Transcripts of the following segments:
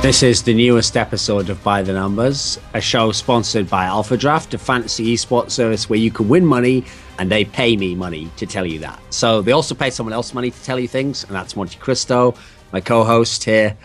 This is the newest episode of By the Numbers, a show sponsored by Alphadraft, a fantasy esports service where you can win money and they pay me money to tell you that. So they also pay someone else money to tell you things, and that's MonteCristo, my co-host here.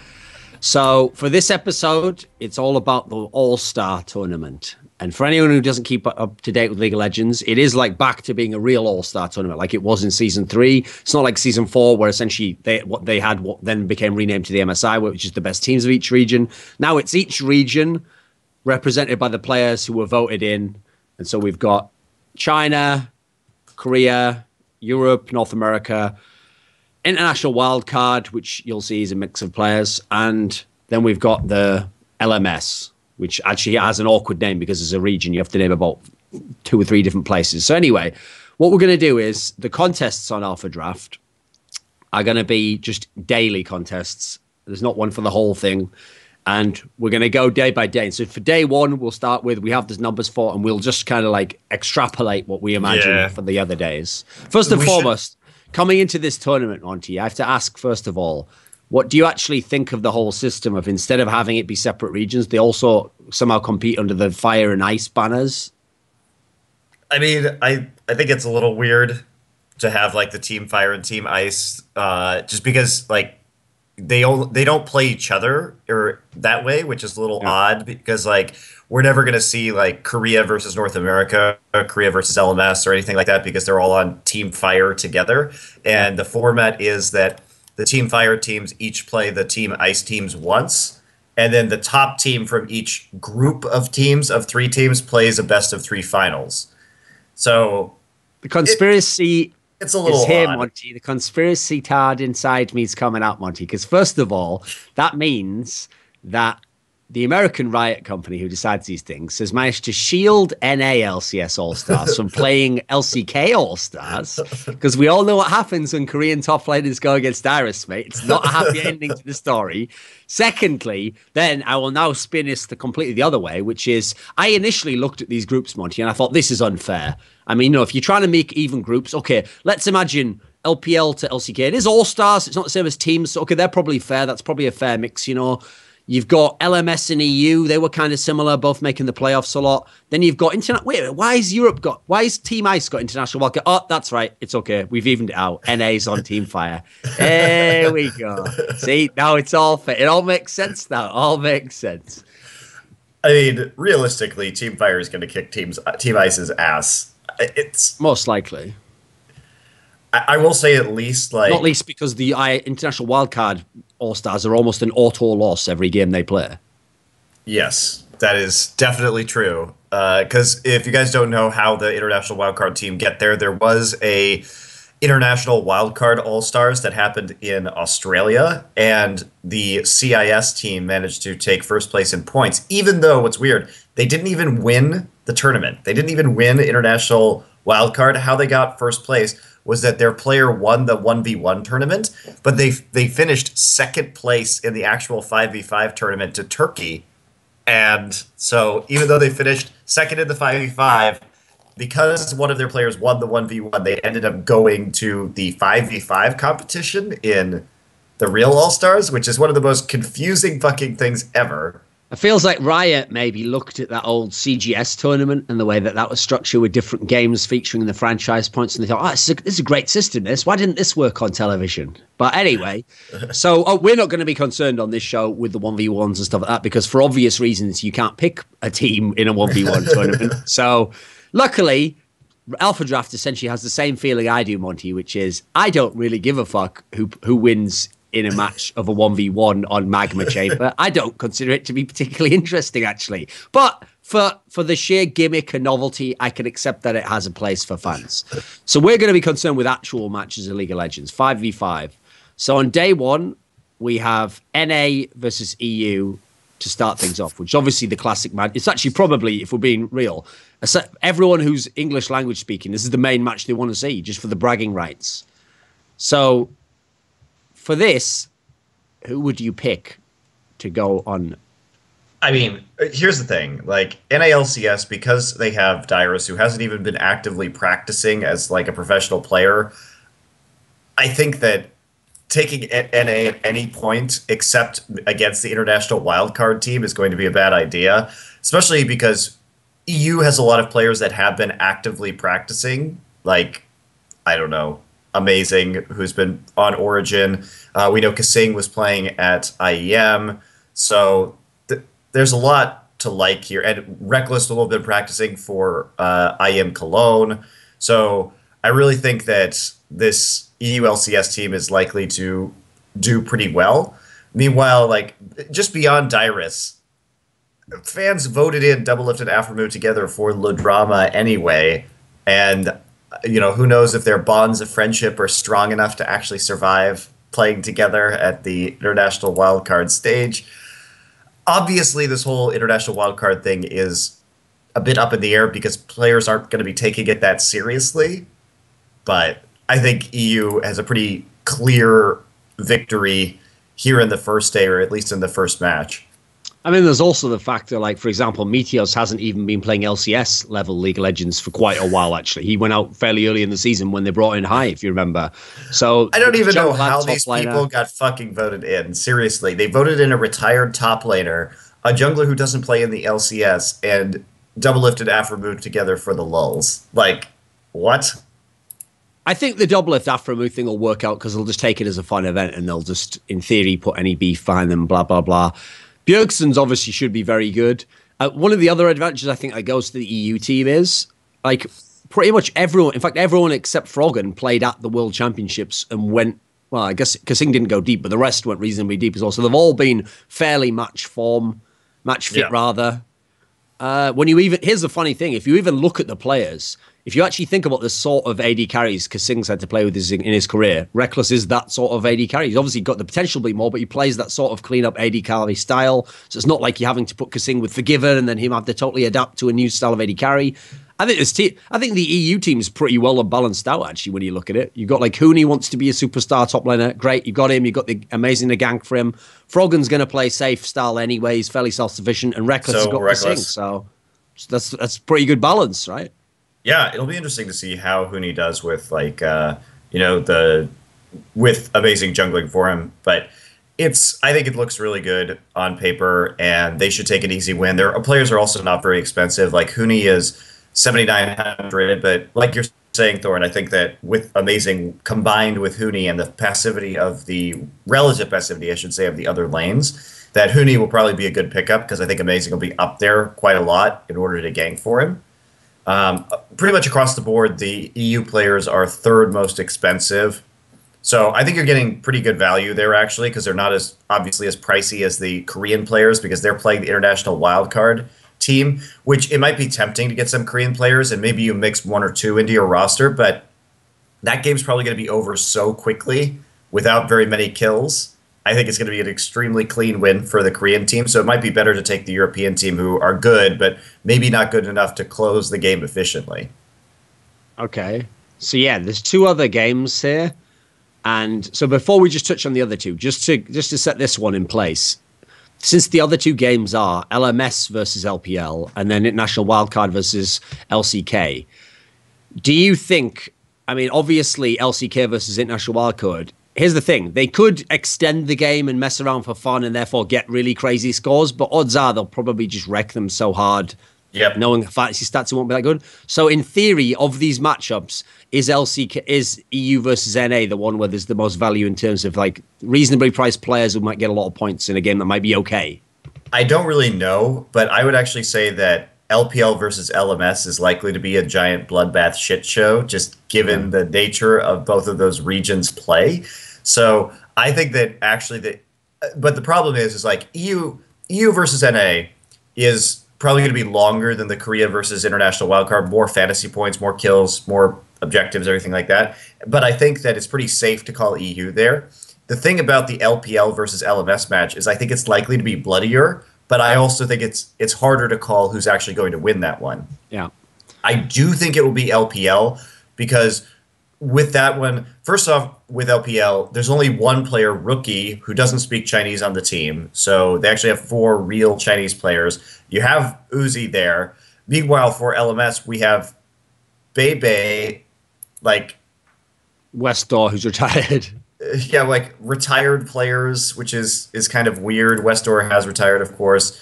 So for this episode, it's all about the All-Star Tournament. And for anyone who doesn't keep up to date with League of Legends, it is like back to being a real All-Star Tournament like it was in Season 3. It's not like Season 4 where essentially what then became renamed to the MSI, which is the best teams of each region. Now it's each region represented by the players who were voted in. And so we've got China, Korea, Europe, North America, International Wildcard, which you'll see is a mix of players. And then we've got the LMS, which actually has an awkward name because as a region, you have to name about 2 or 3 different places. So anyway, what we're going to do is the contests on Alphadraft are going to be just daily contests. There's not one for the whole thing. And we're going to go day by day. So for day 1, we'll start with, we have these numbers for, and we'll just kind of like extrapolate what we imagine for the other days. First and foremost, coming into this tournament, Monty, I have to ask, first of all, what do you actually think of the whole system of instead of having it be separate regions, they also somehow compete under the fire and ice banners? I mean, I think it's a little weird to have like the Team Fire and Team Ice, just because like they don't play each other or that way, which is a little odd because like we're never gonna see like Korea versus North America, or Korea versus LMS or anything like that because they're all on Team Fire together, and the format is that the Team Fire teams each play the Team Ice teams once, and then the top team from each group of teams of 3 teams plays a best of 3 finals. So the conspiracy it's a little is here, odd. Monty. The conspiracy tard inside me is coming out, Monty, because first of all, that means that the American Riot Company, who decides these things, has managed to shield NA LCS All-Stars from playing LCK All-Stars, because we all know what happens when Korean top laners go against Iris, mate. It's not a happy ending to the story. Secondly, then I will now spin this completely the other way, which is I initially looked at these groups, Monty, and I thought this is unfair. I mean, if you're trying to make even groups, okay, let's imagine LPL to LCK. It is All-Stars. It's not the same as teams. So, okay, they're probably fair. That's probably a fair mix, you know. You've got LMS and EU. They were kind of similar, both making the playoffs a lot. Then you've got why is Team Ice got international wildcard? Oh, that's right. It's okay. We've evened it out. NA's on Team Fire. There we go. See, now it's all fit. It all makes sense now. All makes sense. I mean, realistically, Team Fire is going to kick Team Ice's ass. It's most likely. I will say at least like not least because the international wildcard All-Stars are almost an auto loss every game they play. Yes, that is definitely true. Because if you guys don't know how the international wildcard team get there, there was a international wildcard All-Stars that happened in Australia, and the CIS team managed to take first place in points, even though what's weird, they didn't even win the tournament. They didn't even win international wildcard. How they got first place was that their player won the 1v1 tournament, but they finished second place in the actual 5v5 tournament to Turkey. And so even though they finished second in the 5v5, because one of their players won the 1v1, they ended up going to the 5v5 competition in the real All-Stars, which is one of the most confusing fucking things ever. It feels like Riot maybe looked at that old CGS tournament and the way that was structured with different games featuring the franchise points, and they thought, oh, this is a great system, this. Why didn't this work on television? But anyway, so we're not going to be concerned on this show with the 1v1s and stuff like that, because for obvious reasons, you can't pick a team in a 1v1 tournament. So luckily, Alphadraft essentially has the same feeling I do, Monty, which is I don't really give a fuck who wins in a match of a 1v1 on Magma Chamber. I don't consider it to be particularly interesting, actually. But for the sheer gimmick and novelty, I can accept that it has a place for fans. So we're going to be concerned with actual matches of League of Legends, 5v5. So on day 1, we have NA versus EU to start things off, which is obviously the classic match. It's actually probably, if we're being real, everyone who's English language speaking, this is the main match they want to see, just for the bragging rights. So for this, who would you pick to go on? I mean, here's the thing. Like, NALCS, because they have Dyrus, who hasn't even been actively practicing as, like, a professional player, I think that taking NA at any point except against the international wildcard team is going to be a bad idea, especially because EU has a lot of players that have been actively practicing, like, I don't know, Amazing, who's been on Origin. We know Kasing was playing at IEM. So there's a lot to like here. And Reckless a little bit practicing for IEM Cologne. So I really think that this EU LCS team is likely to do pretty well. Meanwhile, like, just beyond Dyrus, fans voted in Doublelift and Aphromoo together for Le Drama anyway. And who knows if their bonds of friendship are strong enough to actually survive playing together at the international wildcard stage. Obviously, this whole international wildcard thing is a bit up in the air because players aren't going to be taking it that seriously. But I think EU has a pretty clear victory here in the first day, or at least in the first match. I mean, there's also the fact that, like, for example, Meteos hasn't even been playing LCS level League of Legends for quite a while, actually. He went out fairly early in the season when they brought in High, if you remember. So I don't even know how these people got fucking voted in. Seriously, they voted in a retired top laner, a jungler who doesn't play in the LCS, and Doublelift and Aphromoo together for the lulz. Like, what? I think the Doublelift Aphromoo thing will work out because they'll just take it as a fun event and they'll just, in theory, put any beef behind them, blah, blah, blah. Bjergsen's obviously should be very good. One of the other advantages I think that goes to the EU team is, like, pretty much everyone, in fact, everyone except Froggen played at the World Championships and went, well, I guess Kasing didn't go deep, but the rest went reasonably deep as well. So they've all been fairly match fit rather. Here's the funny thing, if you even look at the players, if you actually think about the sort of AD carries Kasing's had to play with in his career, Reckless is that sort of AD carry. He's obviously got the potential to be more, but he plays that sort of clean-up AD carry style. So it's not like you're having to put Kasing with Forgiven and then him have to totally adapt to a new style of AD carry. I think the EU team is pretty well balanced out, actually, when you look at it. You've got, like, Huni wants to be a superstar top laner. Great, you've got him. You've got the amazing gank for him. Froggen's going to play safe style anyway. He's fairly self-sufficient. And Reckless has got Kasing. So that's pretty good balance, right? Yeah, it'll be interesting to see how Huni does with, like, with amazing jungling for him. But I think it looks really good on paper, and they should take an easy win. Their players are also not very expensive. Like, Huni is 7,900, but like you're saying, Thorin, I think that with amazing combined with Huni and the passivity of the relative passivity, I should say, of the other lanes, that Huni will probably be a good pickup because I think amazing will be up there quite a lot in order to gank for him. Pretty much across the board, the EU players are third most expensive. So I think you're getting pretty good value there, actually, because they're not as obviously as pricey as the Korean players because they're playing the international wildcard team, which it might be tempting to get some Korean players and maybe you mix one or two into your roster, but that game's probably going to be over so quickly without very many kills. I think it's going to be an extremely clean win for the Korean team, so it might be better to take the European team who are good, but maybe not good enough to close the game efficiently. Okay. So, yeah, there's two other games here. And so before we just touch on the other two, just to set this one in place, since the other two games are LMS versus LPL and then International Wildcard versus LCK, do you think, I mean, obviously LCK versus International Wildcard, here's the thing, they could extend the game and mess around for fun and therefore get really crazy scores, but odds are they'll probably just wreck them so hard, knowing fantasy stats won't be that good. So in theory, of these matchups, is EU versus NA the one where there's the most value in terms of, like, reasonably priced players who might get a lot of points in a game that might be okay? I don't really know, but I would actually say that LPL versus LMS is likely to be a giant bloodbath shit show, just given the nature of both of those regions' play. So I think that actually but the problem is like EU versus NA is probably going to be longer than the Korea versus International Wildcard, more fantasy points, more kills, more objectives, everything like that. But I think that it's pretty safe to call EU there. The thing about the LPL versus LMS match is I think it's likely to be bloodier, but I also think it's harder to call who's actually going to win that one. Yeah. I do think it will be LPL because with that one, first off, with LPL, there's only one player, Rookie, who doesn't speak Chinese on the team. So they actually have 4 real Chinese players. You have Uzi there. Meanwhile, for LMS, we have Bebe, like Westdoor, who's retired. yeah, like retired players, which is kind of weird. Westdoor has retired, of course.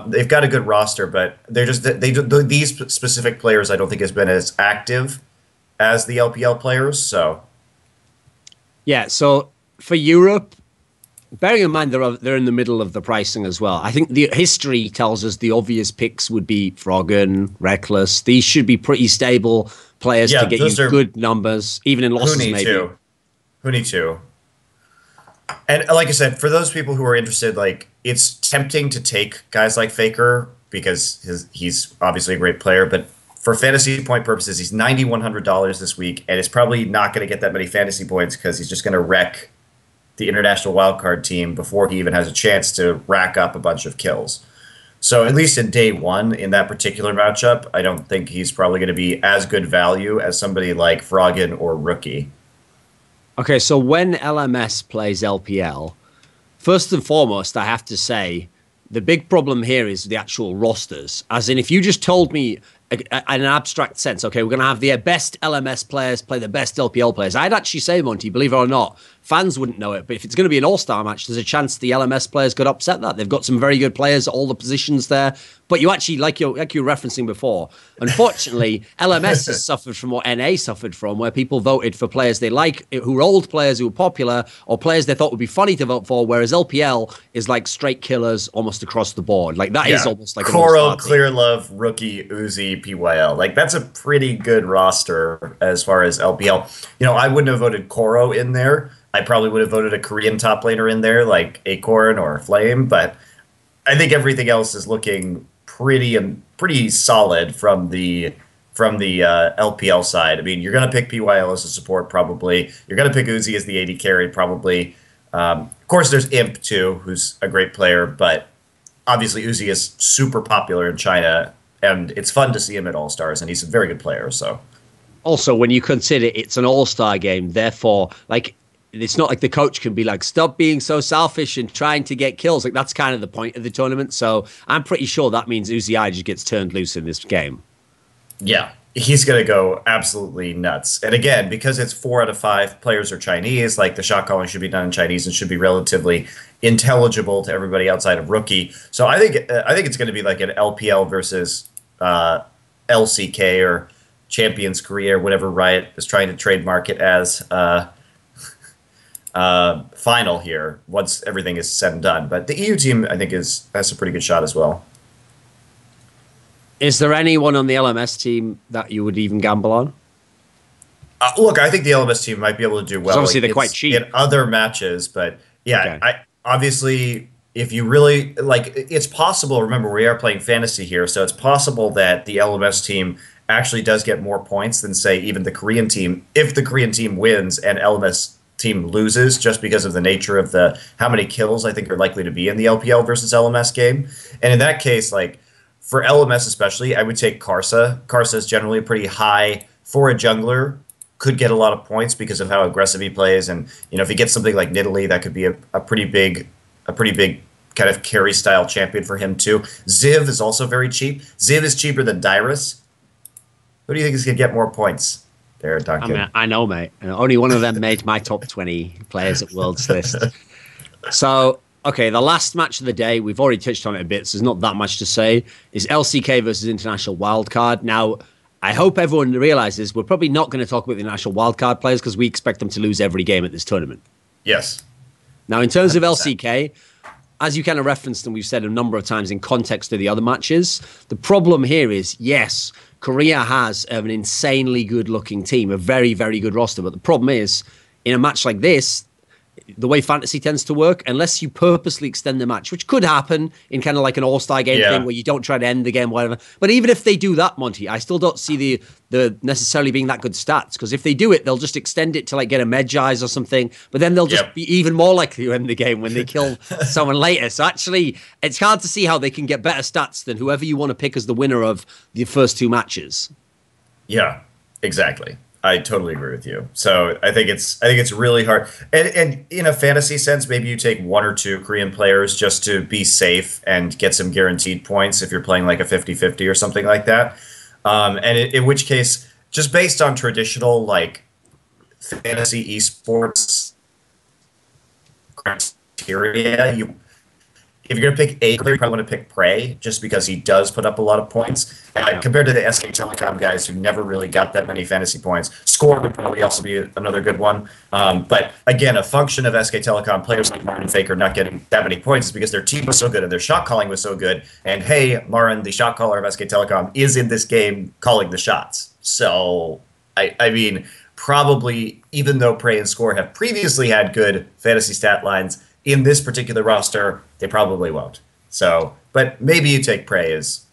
They've got a good roster, but these specific players I don't think has been as active as the LPL players. So Yeah, so for Europe, bearing in mind they're in the middle of the pricing as well. I think the history tells us the obvious picks would be Froggen, Reckless. These should be pretty stable players yeah, to get those you are good numbers, even in who losses need maybe. to, who need to. And like I said, for those people who are interested, like it's tempting to take guys like Faker because he's obviously a great player, but for fantasy point purposes, he's $9,100 this week, and it's probably not going to get that many fantasy points because he's just going to wreck the international wildcard team before he even has a chance to rack up a bunch of kills. So at least in day one in that particular matchup, I don't think he's probably going to be as good value as somebody like Froggen or Rookie. Okay, so when LMS plays LPL, first and foremost, I have to say the big problem here is the actual rosters. As in, if you just told me in an abstract sense, okay, we're going to have the best LMS players play the best LPL players, I'd actually say, Monty, believe it or not, fans wouldn't know it, but if it's going to be an all-star match, there's a chance the LMS players could upset that. They've got some very good players at all the positions there, but you actually, like you were referencing before, unfortunately, LMS has suffered from what NA suffered from, where people voted for players they like, who were old players who were popular, or players they thought would be funny to vote for, whereas LPL is like straight killers almost across the board. Like, that is almost like Koro, an Clear Love, Rookie, Uzi, PYL. Like, that's a pretty good roster as far as LPL. You know, I wouldn't have voted Koro in there. I probably would have voted a Korean top laner in there, like Acorn or Flame, but I think everything else is looking pretty solid from the LPL side. I mean, you're going to pick PYL as a support, probably. You're going to pick Uzi as the AD carry, probably. Of course, there's Imp, too, who's a great player, but obviously Uzi is super popular in China, and it's fun to see him at All-Stars, and he's a very good player, so. Also, when you consider it's an all-star game, therefore, like, it's not like the coach can be like, stop being so selfish and trying to get kills. Like, that's kind of the point of the tournament. So I'm pretty sure that means Uzi just gets turned loose in this game. Yeah, he's going to go absolutely nuts. And again, because it's 4 out of 5 players are Chinese, like the shot calling should be done in Chinese and should be relatively intelligible to everybody outside of Rookie. So I think it's going to be like an LPL versus LCK or Champions Korea or whatever Riot is trying to trademark it as. Final here once everything is said and done. But the EU team, I think, has a pretty good shot as well. Is there anyone on the LMS team that you would even gamble on? Look, I think the LMS team might be able to do well. Obviously, they're quite cheap in other matches, but yeah, okay. I obviously, if you really like, it's possible. Remember, we are playing fantasy here, so it's possible that the LMS team actually does get more points than, say, even the Korean team. If the Korean team wins and LMS team loses, just because of the nature of how many kills I think are likely to be in the LPL versus LMS game. And in that case, like for LMS especially, I would take Karsa. Karsa is generally pretty high for a jungler, could get a lot of points because of how aggressive he plays. And you know, if he gets something like Nidalee, that could be a pretty big kind of carry style champion for him too. Ziv is also very cheap. Ziv is cheaper than Dyrus. Who do you think is going to get more points? There, Duncan. I mean, I know, mate. Only one of them made my top 20 players at Worlds list. So, okay, the last match of the day, we've already touched on it a bit, so there's not that much to say, is LCK versus International Wildcard. Now, I hope everyone realizes we're probably not going to talk about the International Wildcard players because we expect them to lose every game at this tournament. Yes. Now, in terms 100%. Of LCK, as you kind of referenced and we've said a number of times in context of the other matches, the problem here is, yes, Korea has an insanely good-looking team, a very, very good roster. But the problem is, in a match like this, the way fantasy tends to work, unless you purposely extend the match, which could happen in kind of like an all-star game thing where you don't try to end the game, whatever. But even if they do that, Monty, I still don't see the necessarily being that good stats, because if they do it, they'll just extend it to like get a Medjais or something, but then they'll just be even more likely to end the game when they kill someone later. So actually, it's hard to see how they can get better stats than whoever you want to pick as the winner of the first 2 matches. Yeah, exactly. I totally agree with you. So I think it's really hard. And in a fantasy sense, maybe you take 1 or 2 Korean players just to be safe and get some guaranteed points if you're playing like a 50-50 or something like that. And in which case, just based on traditional like fantasy esports criteria, if you're going to pick a player, you probably want to pick Prey, just because he does put up a lot of points. Compared to the SK Telecom guys who never really got that many fantasy points, Score would probably also be another good one. But again, a function of SK Telecom players like Marin and Faker not getting that many points is because their team was so good and their shot calling was so good. And hey, Marin, the shot caller of SK Telecom, is in this game calling the shots. So, I mean, probably, even though Prey and Score have previously had good fantasy stat lines, in this particular roster, they probably won't. So, but maybe you take Prey as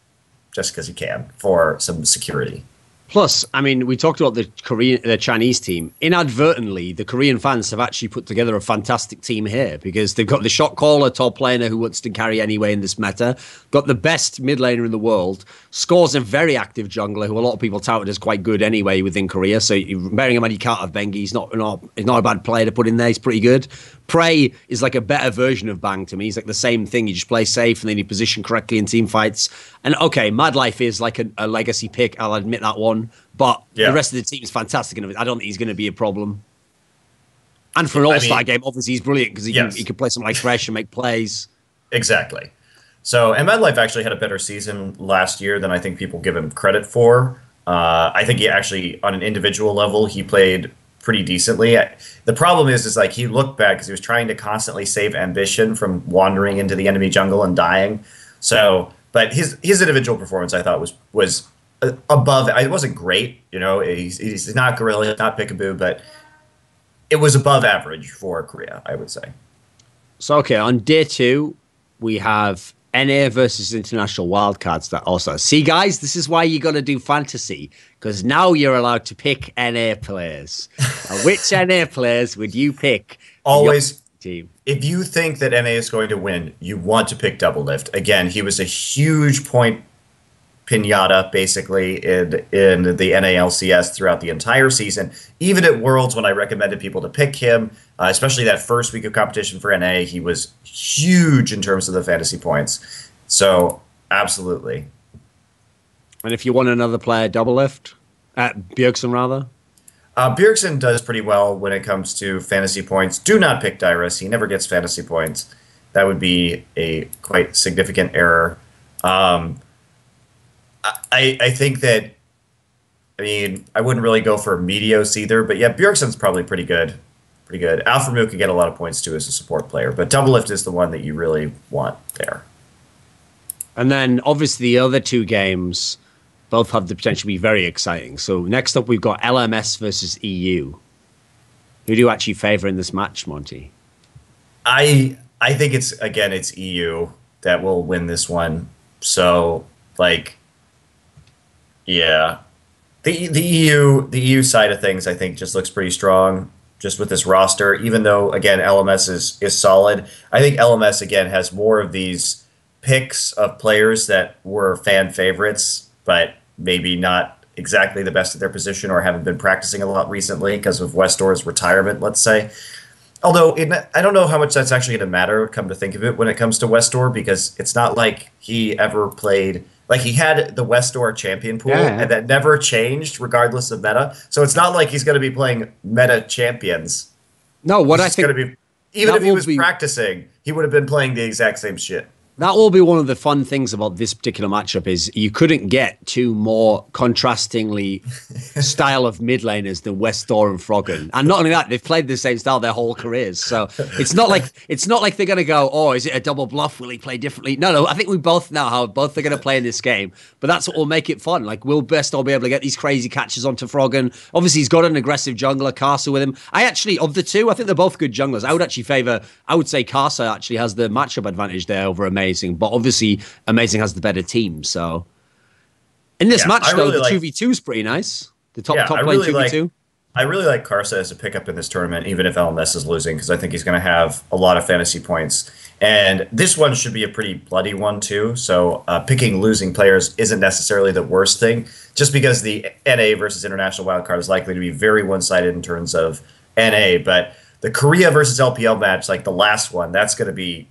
just because you can for some security. Plus, I mean, we talked about the Chinese team. Inadvertently, the Korean fans have actually put together a fantastic team here because they've got the shot caller, top laner who wants to carry anyway in this meta. Got the best mid laner in the world. Scores a very active jungler who a lot of people touted as quite good anyway within Korea. So bearing in mind you can't have Bengi, he's not a bad player to put in there. He's pretty good. Prey is like a better version of Bang to me. He's like the same thing. You just play safe and then you position correctly in team fights. And okay, Mad Life is like a legacy pick. I'll admit that one. But the rest of the team is fantastic. And I don't think he's going to be a problem. And for an all-star game, obviously he's brilliant because he can play something like Thresh and make plays. Exactly. So, and Mad Life actually had a better season last year than I think people give him credit for. I think he actually, on an individual level, he played pretty decently. The problem is like he looked bad because he was trying to constantly save Ambition from wandering into the enemy jungle and dying. So, but his individual performance I thought was above. It wasn't great, you know. He's not Gorilla, not Peekaboo, but it was above average for Korea, I would say. So okay, on day 2 we have NA versus International Wildcards. That also, see guys, this is why you got to do fantasy, because now you're allowed to pick NA players. Which NA players would you pick? Always, team. If you think that NA is going to win, you want to pick Doublelift. Again, he was a huge point pinata basically in the NALCS throughout the entire season. Even at Worlds, when I recommended people to pick him, especially that first week of competition for NA, he was huge in terms of the fantasy points. So, absolutely. And if you want another player, Doublelift? Bjergsen, rather? Bjergsen does pretty well when it comes to fantasy points. Do not pick Dyrus. He never gets fantasy points. That would be a quite significant error. I think that, I mean, I wouldn't really go for Meteos either, but yeah, Bjergsen's probably pretty good. Pretty good. Alphamu could get a lot of points too as a support player, but Doublelift is the one that you really want there. And then obviously the other 2 games both have the potential to be very exciting. So next up we've got LMS versus EU. Who do you actually favor in this match, Monty? I think it's EU that will win this one. So like, yeah, the EU side of things I think just looks pretty strong just with this roster. Even though again LMS is solid, I think LMS again has more of these picks of players that were fan favorites, but maybe not exactly the best at their position or haven't been practicing a lot recently because of Westor's retirement, let's say. Although I don't know how much that's actually going to matter, come to think of it, when it comes to Westor, because it's not like he ever played. Like, he had the Westor champion pool, and that never changed regardless of meta. So it's not like he's going to be playing meta champions. No, what I think... Even if he was practicing, he would have been playing the exact same shit. That will be one of the fun things about this particular matchup is you couldn't get 2 more contrastingly style of mid laners than Westor and Froggen. And not only that, they've played the same style their whole careers. So it's not like they're going to go, oh, is it a double bluff? Will he play differently? No, I think we both know how both are going to play in this game. But that's what will make it fun. Like, will Westor be able to get these crazy catches onto Froggen? Obviously, he's got an aggressive jungler, Karsa, with him. Of the 2, I think they're both good junglers. I would say Karsa actually has the matchup advantage there over Amazing, but obviously Amazing has the better team. So in this match, though, the 2v2 is pretty nice. The top lane 2v2. I really like Karsa as a pickup in this tournament, even if LMS is losing, because I think he's going to have a lot of fantasy points. And this one should be a pretty bloody one, too. So picking losing players isn't necessarily the worst thing, just because the NA versus International Wildcard is likely to be very one-sided in terms of NA. But the Korea versus LPL match, like the last one, that's going to be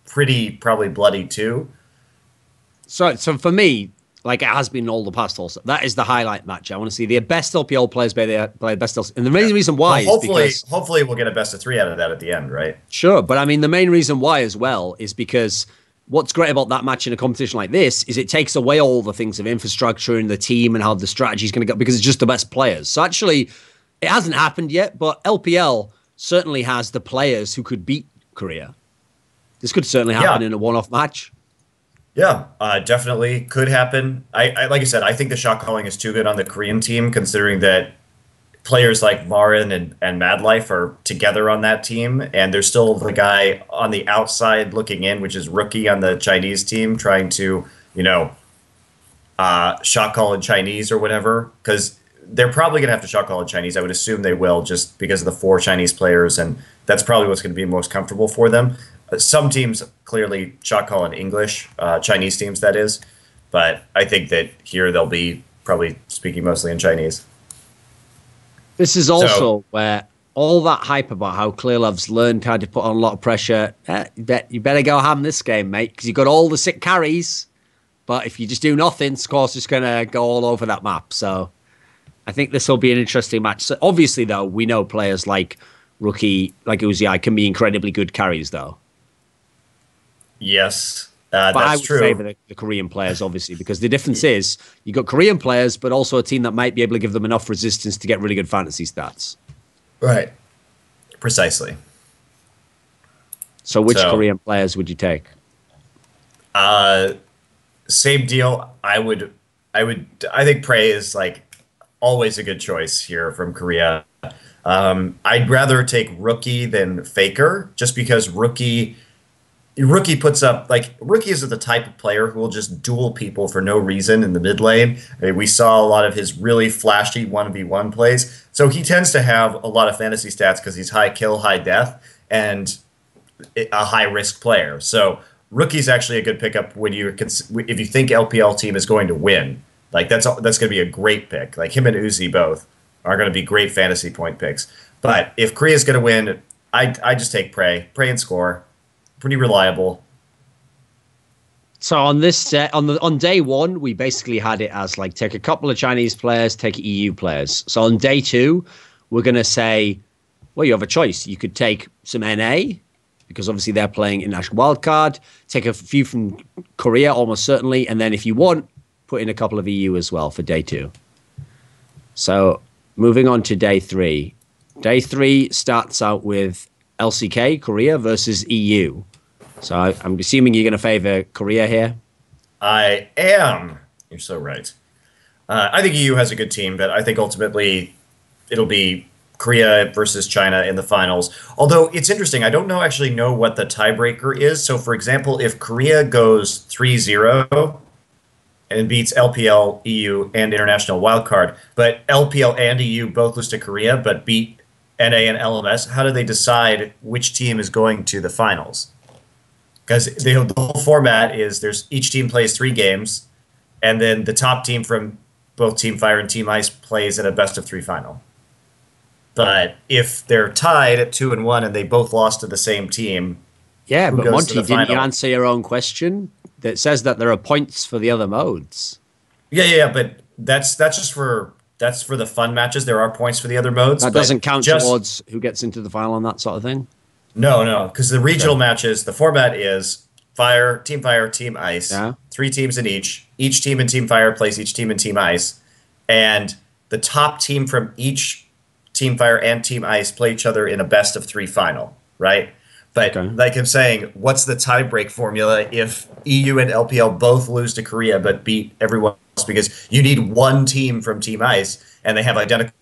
probably bloody too. So for me, like it has been all the past also. That is the highlight match. I want to see the best LPL players play best LPL. And the main reason why is because... Hopefully we'll get a best of 3 out of that at the end, right? Sure, but I mean, the main reason why as well is because what's great about that match in a competition like this is it takes away all the things of infrastructure and the team and how the strategy is going to go, because it's just the best players. So actually, it hasn't happened yet, but LPL certainly has the players who could beat Korea. This could certainly happen in a one-off match. Yeah, definitely could happen. I like I said, I think the shot calling is too good on the Korean team, considering that players like Marin and Madlife are together on that team, and there's still the guy on the outside looking in, which is Rookie on the Chinese team, trying to, shot call in Chinese or whatever, because they're probably going to have to shot call in Chinese. I would assume they will, just because of the 4 Chinese players, and that's probably what's going to be most comfortable for them. Some teams clearly shot call in English, Chinese teams, that is. But I think that here they'll be probably speaking mostly in Chinese. This is also where all that hype about how Clearlove's learned how to put on a lot of pressure, you better go ham this game, mate, because you've got all the sick carries. But if you just do nothing, Score's just going to go all over that map. So I think this will be an interesting match. So obviously, though, we know players like Rookie, like Uzi, can be incredibly good carries, though. Yes, but that's I would true. favor the Korean players, obviously, because the difference is you got Korean players, but also a team that might be able to give them enough resistance to get really good fantasy stats. Right. Precisely. So which Korean players would you take? Same deal. I think Prey is like always a good choice here from Korea. I'd rather take Rookie than Faker, just because Rookie puts up, like, Rookie is the type of player who will just duel people for no reason in the mid lane. I mean, we saw a lot of his really flashy 1v1 plays. So he tends to have a lot of fantasy stats because he's high kill, high death, and a high risk player. So Rookie's actually a good pickup if you think LPL team is going to win. Like, that's going to be a great pick. Like, him and Uzi both are going to be great fantasy point picks. But if Korea's going to win, I just take Prey and Score. Pretty reliable. So on this set, on day one, we basically had it as like take a couple of Chinese players, take EU players. So on day 2, we're going to say, well, you have a choice. You could take some NA, because obviously they're playing international wildcard. Take a few from Korea, almost certainly. And then if you want, put in a couple of EU as well for day 2. So moving on to day 3. Day 3 starts out with LCK, Korea versus EU. So I'm assuming you're going to favor Korea here. I am. You're so right. I think EU has a good team, but I think ultimately it'll be Korea versus China in the finals. Although it's interesting, I don't actually know what the tiebreaker is. So, for example, if Korea goes 3-0 and beats LPL, EU, and International Wildcard, but LPL and EU both lose to Korea but beat NA and LMS, how do they decide which team is going to the finals? Because the whole format is each team plays 3 games, and then the top team from both Team Fire and Team Ice plays in a best-of-3 final. But if they're tied at 2-1 and they both lost to the same team, yeah, but Monty, didn't you answer your own question that says that there are points for the other modes? Yeah, but that's for the fun matches. There are points for the other modes. That doesn't count towards who gets into the final and that sort of thing? No, because the regional matches, the format is Team Fire, Team Ice, 3 teams in each. Each team in Team Fire plays each team in Team Ice, and the top team from each Team Fire and Team Ice play each other in a best-of-3 final, right? But like I'm saying, what's the tiebreak formula if EU and LPL both lose to Korea but beat everyone else? Because you need one team from Team Ice, and they have identical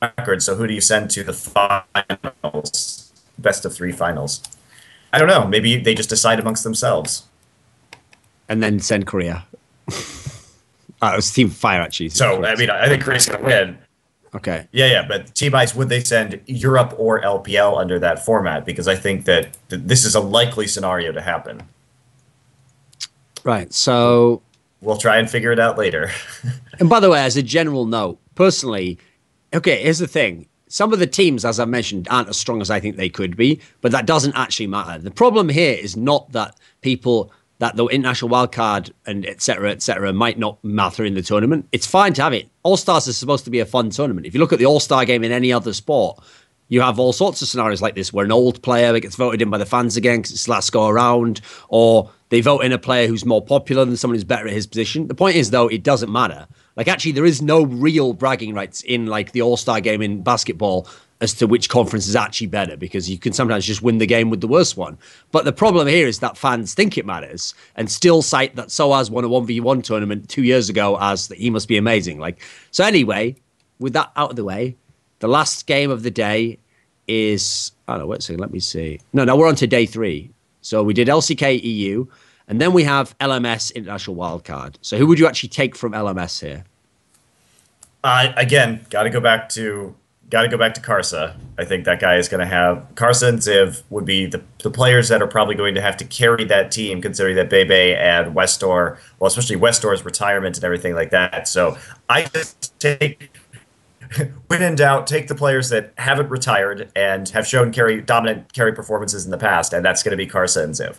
records, so who do you send to the finals? Best-of-3 finals. I don't know. Maybe they just decide amongst themselves. And then send Korea. It was Team Fire, actually. So, I mean, I think Korea's going to win. Okay. Yeah, but Team Ice, would they send Europe or LPL under that format? Because I think that this is a likely scenario to happen. Right, so... We'll try and figure it out later. And by the way, as a general note, personally, okay, here's the thing. Some of the teams, as I mentioned, aren't as strong as I think they could be, but that doesn't actually matter. The problem here is not that people that the international wildcard and et cetera, might not matter in the tournament. It's fine to have it. All-Stars is supposed to be a fun tournament. If you look at the All-Star game in any other sport, you have all sorts of scenarios like this where an old player that gets voted in by the fans again because it's last go around, or they vote in a player who's more popular than someone who's better at his position. The point is, though, it doesn't matter. Like, actually, there is no real bragging rights in, like, the All-Star game in basketball as to which conference is actually better, because you can sometimes just win the game with the worst one. But the problem here is that fans think it matters and still cite that Soaz won a 1v1 tournament 2 years ago as that he must be amazing. Like, so anyway, with that out of the way, the last game of the day is, I don't know, wait a second, let me see. No, we're on to day 3. So we did LCK EU, and then we have LMS International Wildcard. So who would you actually take from LMS here? Again, got to go back to Karsa. I think that guy is going to have Karsa and Ziv would be the players that are probably going to have to carry that team, considering that Bebe and Westor, well, especially Westor's retirement and everything like that. So I just take, when in doubt, take the players that haven't retired and have shown dominant carry performances in the past, and that's going to be Karsa and Ziv.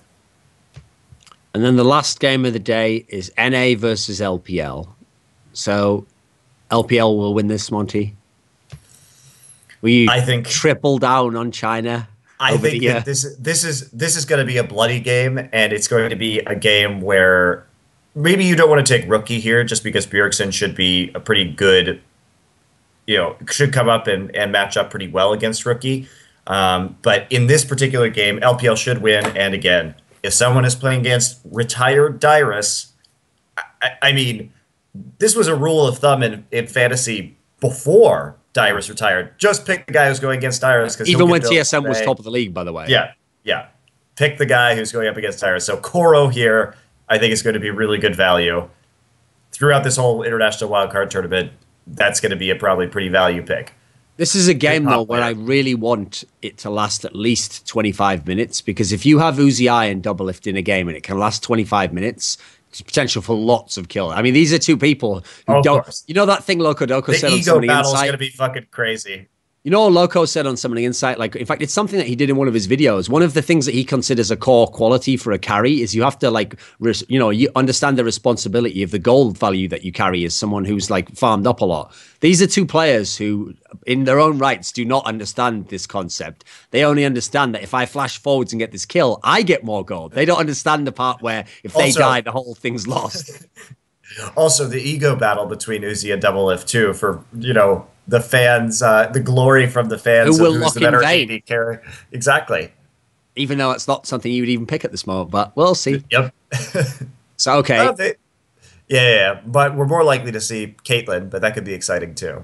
And then the last game of the day is NA versus LPL. So LPL will win this, Monty. Will you triple down on China? I think that this is going to be a bloody game, and it's going to be a game where maybe you don't want to take Rookie here just because Bjergsen should be a pretty good, should come up and match up pretty well against Rookie. But in this particular game, LPL should win. And again, if someone is playing against retired Dyrus, I mean, this was a rule of thumb in fantasy before Dyrus retired. Just pick the guy who's going against Dyrus. Even when TSM was top of the league, by the way. Yeah. Pick the guy who's going up against Dyrus. So Koro here, I think, is going to be really good value. Throughout this whole international wildcard tournament, that's going to be a probably pretty value pick. This is a game, though, where I really want it to last at least 25 minutes, because if you have Uzi and Doublelift in a game and it can last 25 minutes, there's potential for lots of kill. I mean, these are two people who don't... You know that thing Loco Doco said on Summoning Insight? The ego battle is going to be fucking crazy. You know what Loco said on Summoning Insight? Like, in fact, it's something that he did in one of his videos. One of the things that he considers a core quality for a carry is you have to, like, you understand the responsibility of the gold value that you carry as someone who's, like, farmed up a lot. These are two players who, in their own rights, do not understand this concept. They only understand that if I flash forwards and get this kill, I get more gold. They don't understand the part where if they die, the whole thing's lost. Also, the ego battle between Uzi and Doublelift, too, for, the fans, the glory from the fans who will of who's lock the better in vain. AD carry. Exactly. Even though it's not something you would even pick at this moment, but we'll see. Yep. So, okay. Yeah, but we're more likely to see Caitlyn, but that could be exciting too.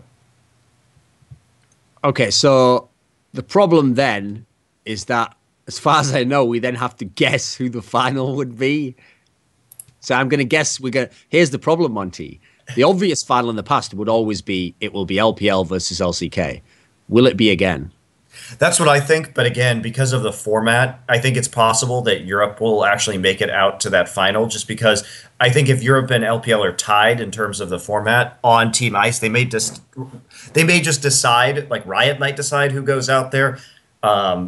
Okay, so the problem then is that, as far as I know, we then have to guess who the final would be. So I'm going to guess here's the problem, Monty. The obvious final in the past would always be, it will be LPL versus LCK. Will it be again? That's what I think. But again, because of the format, I think it's possible that Europe will actually make it out to that final, just because I think if Europe and LPL are tied in terms of the format on Team Ice, they may just decide, like Riot might decide who goes out there. I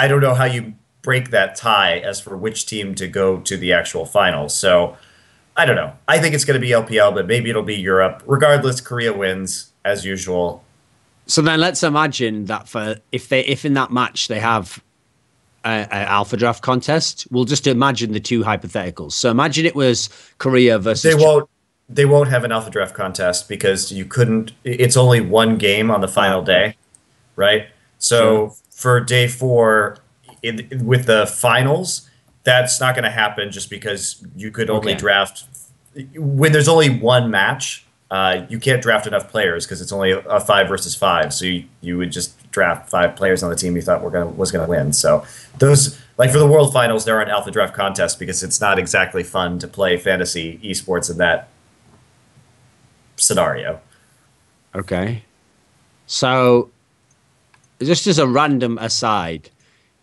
don't know how you break that tie as for which team to go to the actual final. So I don't know. I think it's going to be LPL, but maybe it'll be Europe. Regardless, Korea wins as usual. So then let's imagine that if in that match they have an Alphadraft contest, we'll just imagine the two hypotheticals. So imagine it was Korea versus... They won't have an Alphadraft contest because you couldn't... It's only one game on the final day, right? So for day 4, with the finals, that's not going to happen just because you could only draft... When there's only one match, you can't draft enough players because it's only a 5 versus 5. So you would just draft 5 players on the team you thought was going to win. So those, like for the World Finals, there aren't Alpha Draft contests because it's not exactly fun to play fantasy esports in that scenario. Okay. So just as a random aside,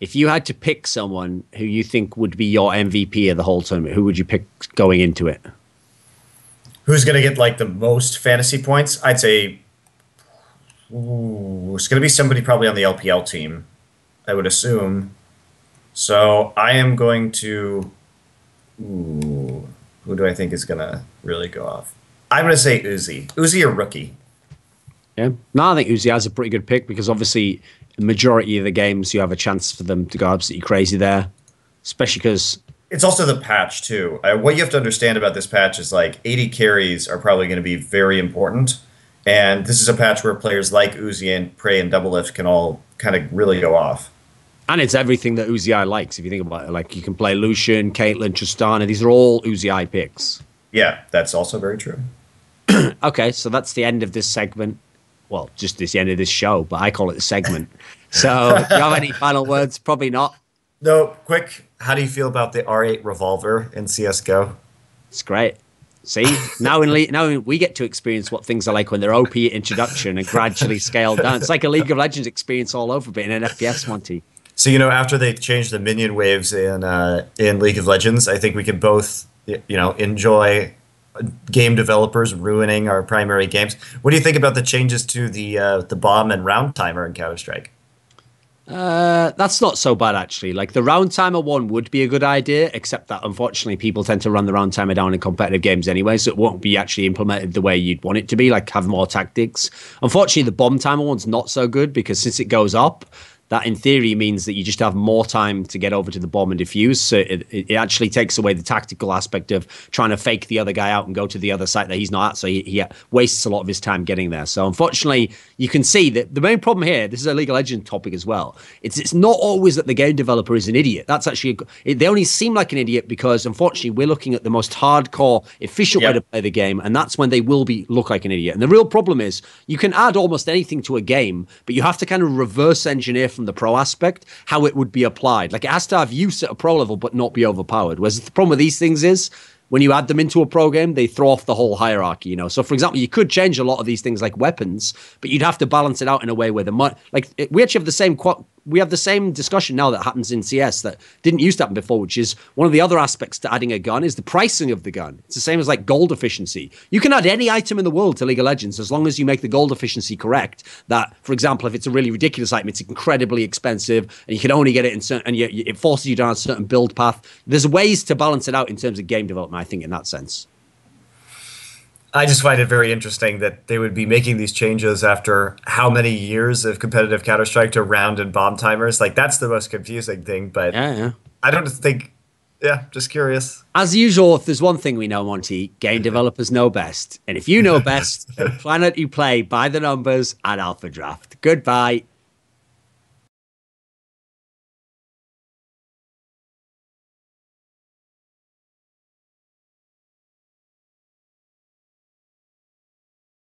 if you had to pick someone who you think would be your MVP of the whole tournament, who would you pick going into it? Who's going to get like the most fantasy points? I'd say it's going to be somebody probably on the LPL team, I would assume. So I am going to Ooh, who do I think is gonna really go off? I'm gonna say Uzi. Uzi or Rookie. Yeah. No, I think Uzi has a pretty good pick because obviously the majority of the games you have a chance for them to go absolutely crazy there, especially because It's also the patch too. What you have to understand about this patch is like 80 carries are probably going to be very important, and this is a patch where players like Uzi and Prey and Double Lift can all kind of really go off. and it's everything that Uzi likes if you think about it. Like you can play Lucian, Caitlyn, Tristana. These are all Uzi picks. Yeah, that's also very true. Okay, so that's the end of this segment. Well, just this the end of this show, but I call it a segment. So, do you have any final words? Probably not. No, quick. How do you feel about the R8 revolver in CS:GO? It's great. See, now we get to experience what things are like when they're OP at introduction and gradually scale down. It's like a League of Legends experience all over, but in an FPS, Monty. So after they changed the minion waves in League of Legends, I think we can both enjoy game developers ruining our primary games. What do you think about the changes to the bomb and round timer in Counterstrike? That's not so bad actually. Like the round timer one would be a good idea, except that unfortunately people tend to run the round timer down in competitive games anyway, so it won't be actually implemented the way you'd want it to be, like have more tactics. Unfortunately, the bomb timer one's not so good because since it goes up, that in theory means that you just have more time to get over to the bomb and defuse. So it actually takes away the tactical aspect of trying to fake the other guy out and go to the other site that he's not at. So he wastes a lot of his time getting there. So unfortunately, you can see that the main problem here, this is a League of Legends topic as well. It's not always that the game developer is an idiot. That's actually, they only seem like an idiot because unfortunately we're looking at the most hardcore, efficient way to play the game. And that's when they will look like an idiot. And the real problem is you can add almost anything to a game, but you have to kind of reverse engineer from the pro aspect how it would be applied. Like it has to have use at a pro level but not be overpowered. Whereas the problem with these things is when you add them into a pro game, they throw off the whole hierarchy, So for example, you could change a lot of these things like weapons, but you'd have to balance it out in a way where we actually have the same discussion now that happens in CS that didn't used to happen before, which is one of the other aspects to adding a gun is the pricing of the gun. It's the same as like gold efficiency. You can add any item in the world to League of Legends as long as you make the gold efficiency correct. That, for example, if it's a really ridiculous item, it's incredibly expensive and you can only get it in certain, and it forces you down a certain build path. There's ways to balance it out in terms of game development, I think, in that sense. I just find it very interesting that they would be making these changes after how many years of competitive Counter-Strike to round and bomb timers. Like, that's the most confusing thing, but yeah. I don't think, just curious. As usual, if there's one thing we know, Monty, game developers know best. And if you know best, the planet you play by the numbers at Alphadraft. Goodbye.